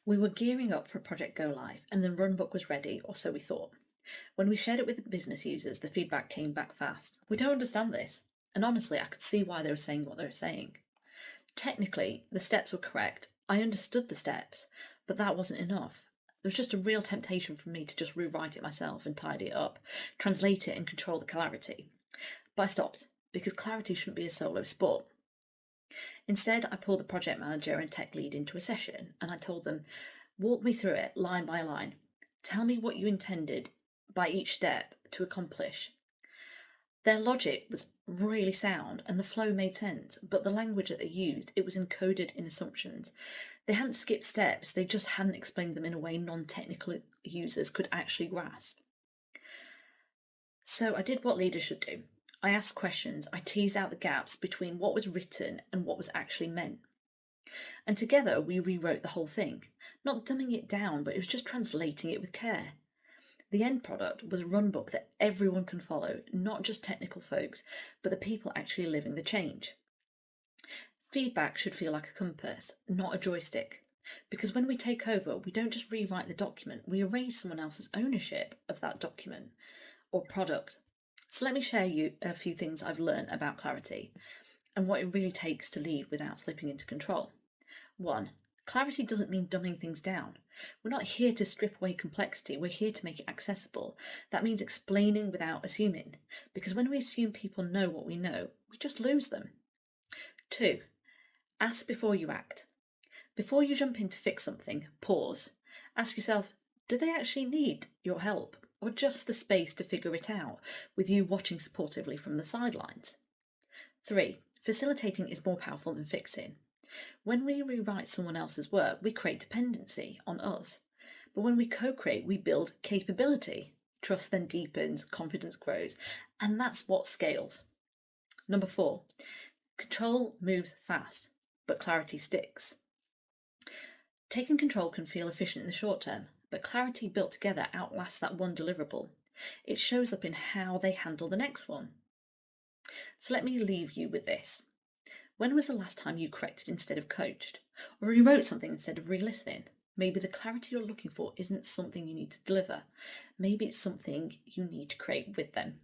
We were gearing up for Project Go Live, and the runbook was ready, or so we thought. When we shared it with the business users, the feedback came back fast. We don't understand this. And honestly, I could see why they were saying what they were saying. Technically, the steps were correct. I understood the steps, but that wasn't enough. There was just a real temptation for me to just rewrite it myself and tidy it up, translate it and control the clarity. But I stopped, because clarity shouldn't be a solo sport. Instead, I pulled the project manager and tech lead into a session and I told them, walk me through it line by line. Tell me what you intended by each step to accomplish. Their logic was really sound and the flow made sense, but the language that they used, it was encoded in assumptions. They hadn't skipped steps, they just hadn't explained them in a way non-technical users could actually grasp. So I did what leaders should do. I asked questions, I teased out the gaps between what was written and what was actually meant. And together we rewrote the whole thing, not dumbing it down, but it was just translating it with care. The end product was a runbook that everyone can follow, not just technical folks, but the people actually living the change. Feedback should feel like a compass, not a joystick. Because when we take over, we don't just rewrite the document, we erase someone else's ownership of that document or product. So let me share you a few things I've learned about clarity and what it really takes to lead without slipping into control. 1. Clarity doesn't mean dumbing things down. We're not here to strip away complexity, we're here to make it accessible. That means explaining without assuming, because when we assume people know what we know, we just lose them. 2. Ask before you act. Before you jump in to fix something, pause. Ask yourself, do they actually need your help, or just the space to figure it out, with you watching supportively from the sidelines? 3. Facilitating is more powerful than fixing. When we rewrite someone else's work, we create dependency on us. But when we co-create, we build capability. Trust then deepens, confidence grows, and that's what scales. 4. Control moves fast, but clarity sticks. Taking control can feel efficient in the short term, but clarity built together outlasts that one deliverable. It shows up in how they handle the next one. So let me leave you with this. When was the last time you corrected instead of coached? Or rewrote something instead of re-listening? Maybe the clarity you're looking for isn't something you need to deliver. Maybe it's something you need to create with them.